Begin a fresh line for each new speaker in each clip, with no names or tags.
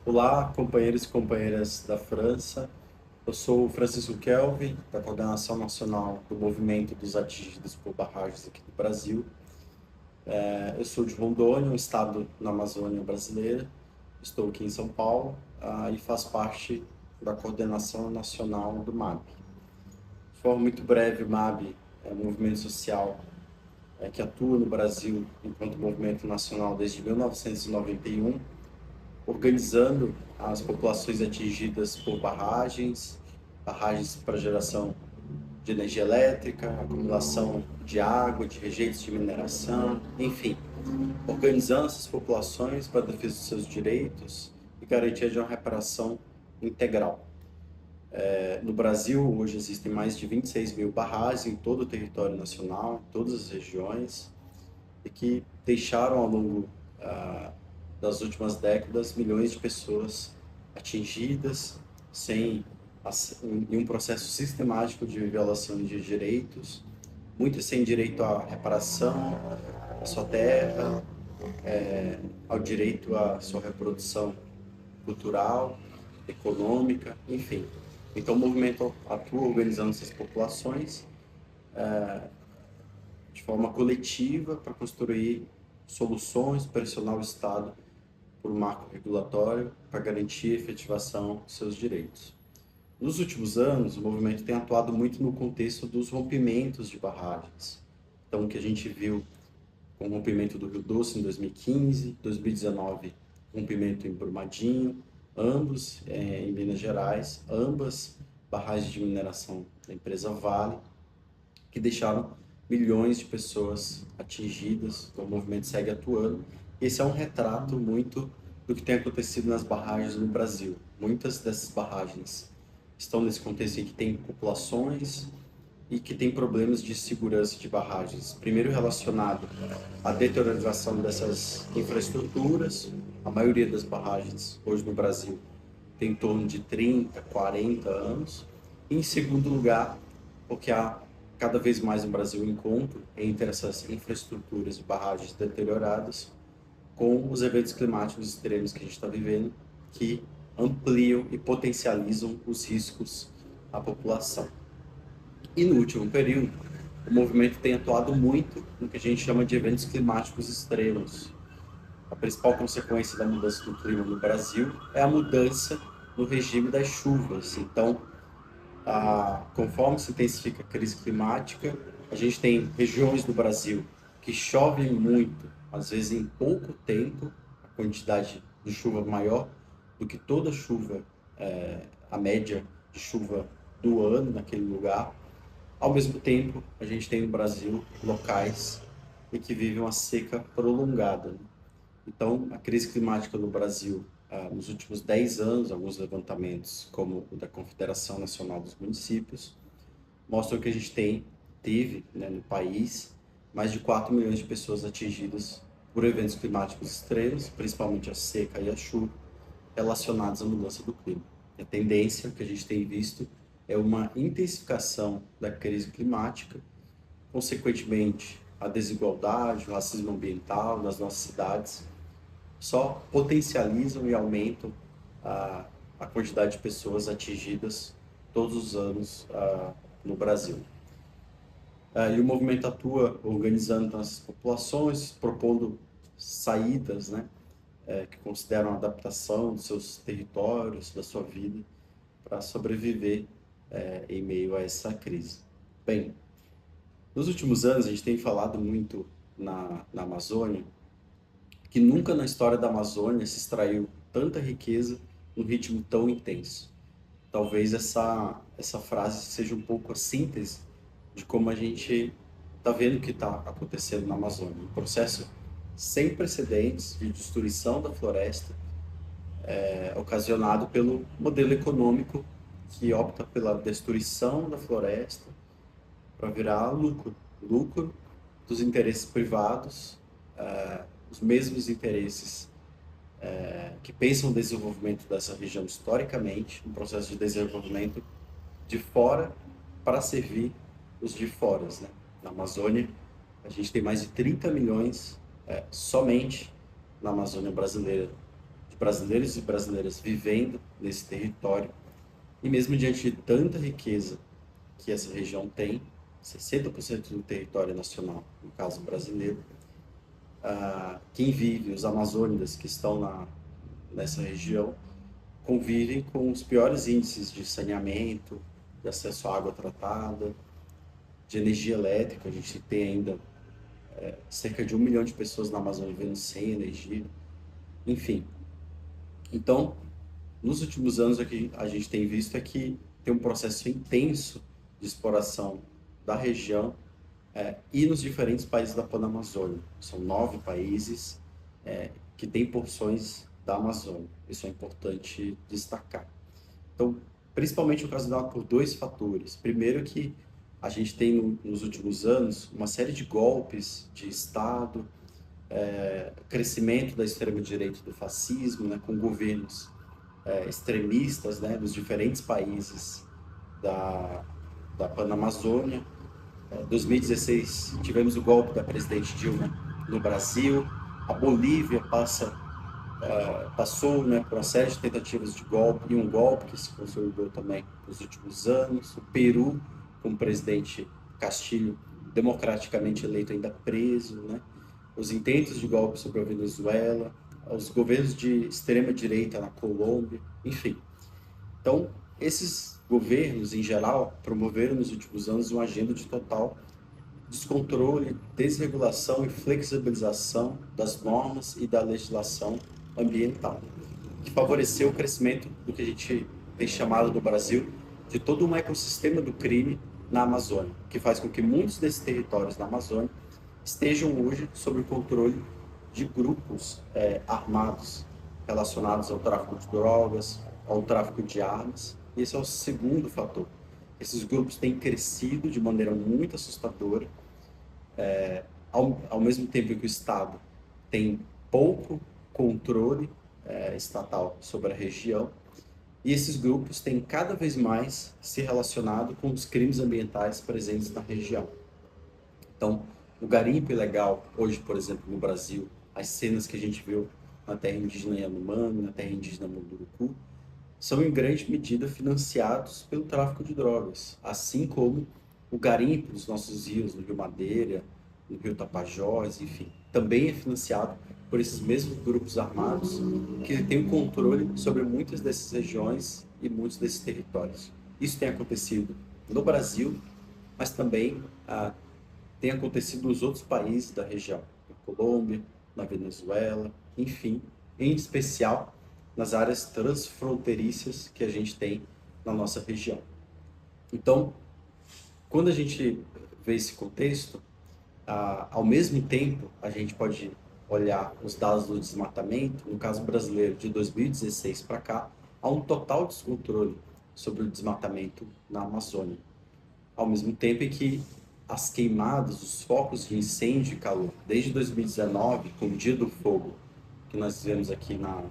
Olá, companheiros e companheiras da França. Eu sou o Francisco Kelvin, da Coordenação Nacional do Movimento dos Atingidos por Barragens aqui do Brasil. Eu sou de Rondônia, um estado na Amazônia brasileira. Estou aqui em São Paulo, e faço parte da Coordenação Nacional do MAB. De forma muito breve, o MAB é um movimento social que atua no Brasil enquanto movimento nacional desde 1991, organizando as populações atingidas por barragens para geração de energia elétrica, acumulação de água, de rejeitos de mineração, enfim, organizando essas populações para a defesa dos seus direitos e garantia de uma reparação integral. No Brasil, hoje existem mais de 26 mil barragens em todo o território nacional, em todas as regiões, e que deixaram ao longo das últimas décadas milhões de pessoas atingidas sem em um processo sistemático de violação de direitos, muitas sem direito à reparação, à sua terra, ao direito à sua reprodução cultural, econômica, enfim. Então o movimento atua organizando essas populações de forma coletiva para construir soluções, pressionar o Estado por um marco regulatório para garantir a efetivação dos seus direitos. Nos últimos anos, o movimento tem atuado muito no contexto dos rompimentos de barragens. Então, o que a gente viu com o rompimento do Rio Doce em 2015, 2019, rompimento em Brumadinho, ambos em Minas Gerais, ambas barragens de mineração da empresa Vale, que deixaram milhões de pessoas atingidas, então o movimento segue atuando. Esse é um retrato muito do que tem acontecido nas barragens no Brasil. Muitas dessas barragens estão nesse contexto em que tem populações e que tem problemas de segurança de barragens. Primeiro relacionado à deterioração dessas infraestruturas. A maioria das barragens hoje no Brasil tem em torno de 30, 40 anos. E em segundo lugar, porque há cada vez mais no Brasil encontro entre essas infraestruturas e barragens deterioradas com os eventos climáticos extremos que a gente está vivendo, que ampliam e potencializam os riscos à população. E no último período, o movimento tem atuado muito no que a gente chama de eventos climáticos extremos. A principal consequência da mudança do clima no Brasil é a mudança no regime das chuvas. Então, conforme se intensifica a crise climática, a gente tem regiões do Brasil que chovem muito, às vezes em pouco tempo, a quantidade de chuva maior do que toda a chuva, a média de chuva do ano naquele lugar. Ao mesmo tempo, a gente tem no Brasil locais em que vive uma seca prolongada, né? Então, a crise climática no Brasil, nos últimos 10 anos, alguns levantamentos, como o da Confederação Nacional dos Municípios, mostram que a gente teve, né, no país mais de 4 milhões de pessoas atingidas por eventos climáticos extremos, principalmente a seca e a chuva, relacionados à mudança do clima. A tendência que a gente tem visto é uma intensificação da crise climática, consequentemente, a desigualdade, o racismo ambiental nas nossas cidades só potencializam e aumentam a quantidade de pessoas atingidas todos os anos no Brasil. E o movimento atua organizando então, essas populações, propondo saídas, né, que consideram a adaptação dos seus territórios, da sua vida, para sobreviver em meio a essa crise. Bem, nos últimos anos a gente tem falado muito na Amazônia que nunca na história da Amazônia se extraiu tanta riqueza num ritmo tão intenso. Talvez essa frase seja um pouco a síntese de como a gente está vendo o que está acontecendo na Amazônia. Um processo sem precedentes de destruição da floresta, ocasionado pelo modelo econômico que opta pela destruição da floresta para virar lucro. Lucro dos interesses privados, os mesmos interesses que pensam o desenvolvimento dessa região historicamente, um processo de desenvolvimento de fora para servir os de fora, né? Na Amazônia, a gente tem mais de 30 milhões somente na Amazônia brasileira de brasileiros e brasileiras vivendo nesse território. E mesmo diante de tanta riqueza que essa região tem, 60% do território nacional, no caso brasileiro, quem vive, os amazônidas que estão nessa região, convivem com os piores índices de saneamento, de acesso à água tratada, de energia elétrica. A gente tem ainda cerca de 1 milhão de pessoas na Amazônia vivendo sem energia, enfim. Então, nos últimos anos, o que a gente tem visto é que tem um processo intenso de exploração da região e nos diferentes países da Panamazônia. São 9 países que têm porções da Amazônia. Isso é importante destacar. Então, principalmente ocasionado por 2 fatores. Primeiro que a gente tem nos últimos anos uma série de golpes de Estado, crescimento da extrema-direita e do fascismo, né, com governos extremistas, né, dos diferentes países da Panamazônia. Em 2016 tivemos o golpe da presidente Dilma no Brasil, a Bolívia passou, né, por uma série de tentativas de golpe, e um golpe que se consolidou também nos últimos anos, o Peru, com o presidente Castillo democraticamente eleito ainda preso, né, os intentos de golpe sobre a Venezuela, os governos de extrema-direita na Colômbia, enfim. Então, esses governos, em geral, promoveram nos últimos anos uma agenda de total descontrole, desregulação e flexibilização das normas e da legislação ambiental, que favoreceu o crescimento do que a gente tem chamado no Brasil de todo um ecossistema do crime na Amazônia, que faz com que muitos desses territórios na Amazônia estejam hoje sob o controle de grupos armados relacionados ao tráfico de drogas, ao tráfico de armas. Esse é o segundo fator. Esses grupos têm crescido de maneira muito assustadora, ao mesmo tempo que o Estado tem pouco controle estatal sobre a região, e esses grupos têm cada vez mais se relacionado com os crimes ambientais presentes na região. Então, o garimpo ilegal, hoje, por exemplo, no Brasil, as cenas que a gente viu na terra indígena Yanomami, na terra indígena Munduruku, são em grande medida financiados pelo tráfico de drogas, assim como o garimpo dos nossos rios, no Rio Madeira, no Rio Tapajós, enfim, também é financiado por esses mesmos grupos armados que têm o controle sobre muitas dessas regiões e muitos desses territórios. Isso tem acontecido no Brasil, mas também tem acontecido nos outros países da região, na Colômbia, na Venezuela, enfim, em especial nas áreas transfronteiriças que a gente tem na nossa região. Então, quando a gente vê esse contexto, ao mesmo tempo, a gente pode olhar os dados do desmatamento, no caso brasileiro, de 2016 para cá, há um total descontrole sobre o desmatamento na Amazônia. Ao mesmo tempo em que as queimadas, os focos de incêndio e calor, desde 2019, com o Dia do Fogo, que nós vivemos aqui na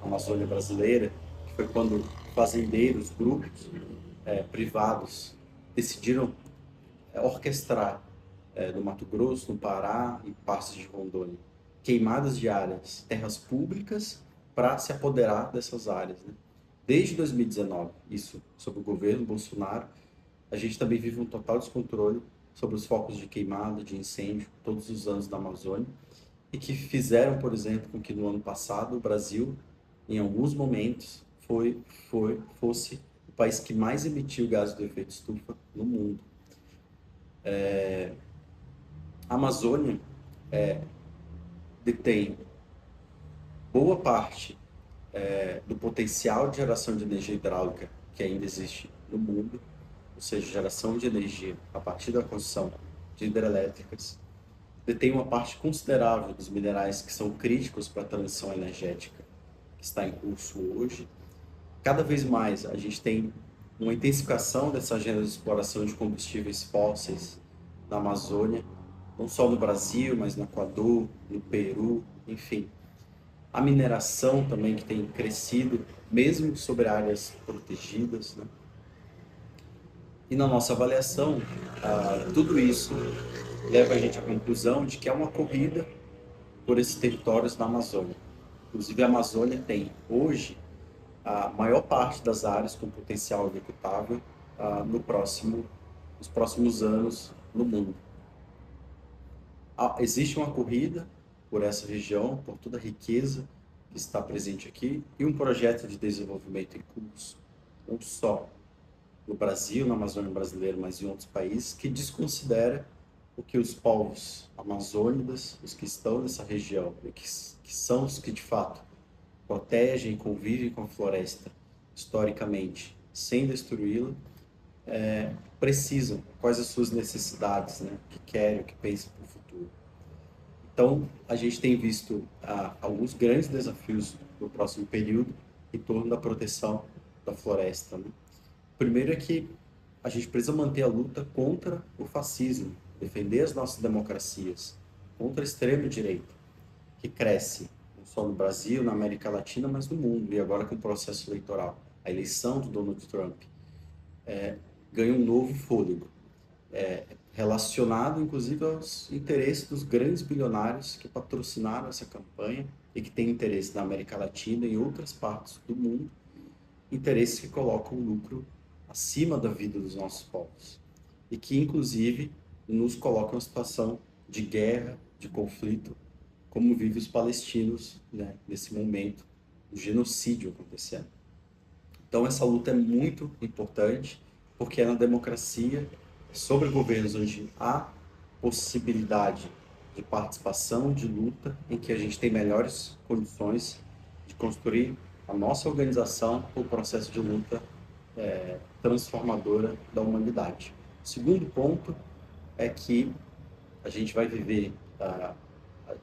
Amazônia brasileira, que foi quando fazendeiros, grupos privados decidiram orquestrar no Mato Grosso, no Pará e partes de Rondônia, queimadas de áreas, terras públicas, para se apoderar dessas áreas, né? Desde 2019, isso sob o governo Bolsonaro, a gente também vive um total descontrole sobre os focos de queimada, de incêndio, todos os anos da Amazônia, e que fizeram, por exemplo, com que no ano passado o Brasil, em alguns momentos, fosse o país que mais emitiu gás do efeito estufa no mundo. A Amazônia detém boa parte do potencial de geração de energia hidráulica que ainda existe no mundo, ou seja, geração de energia a partir da construção de hidrelétricas. Detém uma parte considerável dos minerais que são críticos para a transição energética que está em curso hoje. Cada vez mais a gente tem uma intensificação dessa agenda de exploração de combustíveis fósseis na Amazônia, não só no Brasil, mas no Equador, no Peru, enfim. A mineração também que tem crescido, mesmo sobre áreas protegidas, né? E na nossa avaliação, tudo isso leva a gente à conclusão de que é uma corrida por esses territórios da Amazônia. Inclusive, a Amazônia tem hoje a maior parte das áreas com potencial executável nos próximos anos no mundo. Existe uma corrida por essa região, por toda a riqueza que está presente aqui, e um projeto de desenvolvimento em curso, não só no Brasil, na Amazônia brasileira, mas em outros países, que desconsidera o que os povos amazônicos, os que estão nessa região, e que são os que de fato protegem e convivem com a floresta historicamente, sem destruí-la, precisam, quais as suas necessidades, né? O que querem, o que pensam para o futuro. Então, a gente tem visto alguns grandes desafios no próximo período em torno da proteção da floresta, né? O primeiro é que a gente precisa manter a luta contra o fascismo, defender as nossas democracias, contra a extrema-direita, que cresce não só no Brasil, na América Latina, mas no mundo, e agora com o processo eleitoral. A eleição do Donald Trump ganha um novo fôlego, relacionado inclusive aos interesses dos grandes bilionários que patrocinaram essa campanha e que têm interesse na América Latina e em outras partes do mundo, interesses que colocam o lucro acima da vida dos nossos povos e que inclusive nos colocam em uma situação de guerra, de conflito, como vivem os palestinos, né, nesse momento, o genocídio acontecendo. Então essa luta é muito importante, porque é na democracia, sobre governos onde há possibilidade de participação, de luta, em que a gente tem melhores condições de construir a nossa organização para o processo de luta transformadora da humanidade. O segundo ponto é que a gente vai viver,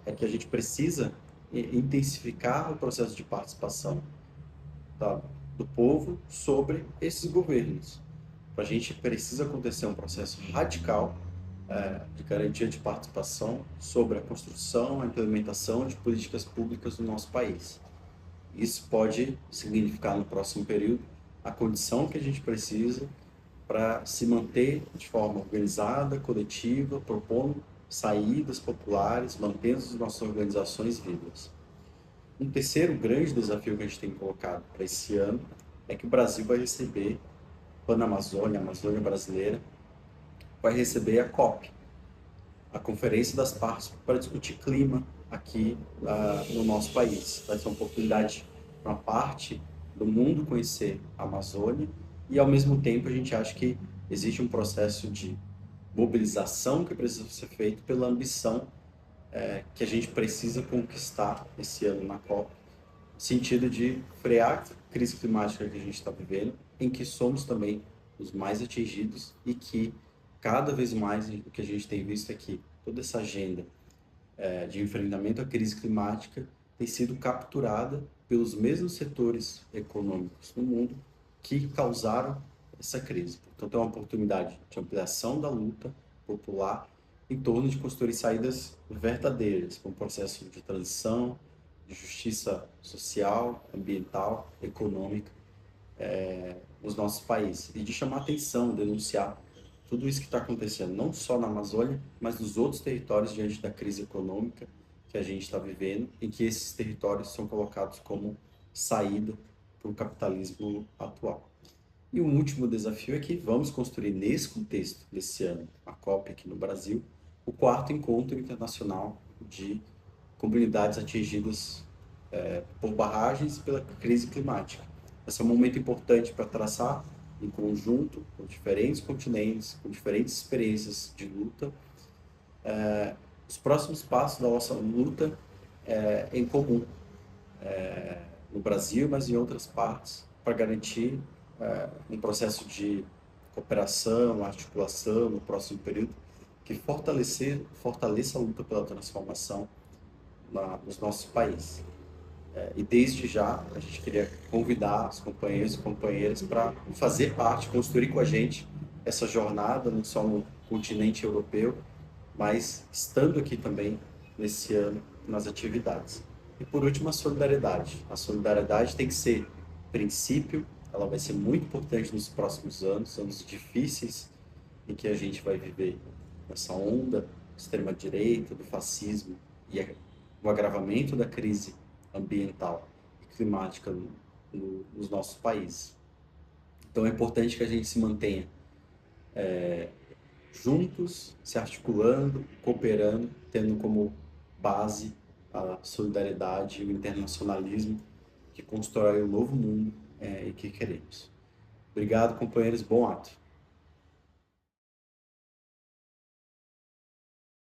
é que a gente precisa intensificar o processo de participação, tá, do povo sobre esses governos. A gente precisa acontecer um processo radical de garantia de participação sobre a construção, a implementação de políticas públicas no nosso país. Isso pode significar no próximo período a condição que a gente precisa para se manter de forma organizada, coletiva, propondo saídas populares, mantendo as nossas organizações vivas. Um terceiro grande desafio que a gente tem colocado para esse ano é que o Brasil vai receber, Panamazônia, a Amazônia brasileira, vai receber a COP, a Conferência das Partes para discutir clima aqui no nosso país. Vai ser uma oportunidade para uma parte do mundo conhecer a Amazônia e, ao mesmo tempo, a gente acha que existe um processo de mobilização que precisa ser feito pela ambição que a gente precisa conquistar esse ano na COP, no sentido de frear a crise climática que a gente está vivendo, em que somos também os mais atingidos e que cada vez mais o que a gente tem visto é que toda essa agenda de enfrentamento à crise climática tem sido capturada pelos mesmos setores econômicos no mundo que causaram essa crise. Portanto, é uma oportunidade de ampliação da luta popular em torno de construir saídas verdadeiras para um processo de transição, de justiça social, ambiental, econômica nos nossos países e de chamar atenção, denunciar tudo isso que está acontecendo, não só na Amazônia, mas nos outros territórios diante da crise econômica que a gente está vivendo, em que esses territórios são colocados como saída para o capitalismo atual. E o último desafio é que vamos construir nesse contexto desse ano, a COP aqui no Brasil, o quarto encontro internacional de comunidades atingidas por barragens e pela crise climática. Esse é um momento importante para traçar em conjunto, com diferentes continentes, com diferentes experiências de luta, os próximos passos da nossa luta em comum, no Brasil, mas em outras partes, para garantir um processo de cooperação, articulação no próximo período, que fortaleça a luta pela transformação nos nossos países. E desde já a gente queria convidar os companheiros e companheiras para fazer parte, construir com a gente essa jornada, não só no continente europeu, mas estando aqui também nesse ano nas atividades. E por último, a solidariedade. A solidariedade tem que ser princípio, ela vai ser muito importante nos próximos anos, anos difíceis em que a gente vai viver essa onda extrema-direita, do fascismo e o agravamento da crise ambiental e climática nos nossos países. Então é importante que a gente se mantenha juntos, se articulando, cooperando, tendo como base a solidariedade e o internacionalismo que constrói o novo mundo e que queremos. Obrigado, companheiros. Bom ato.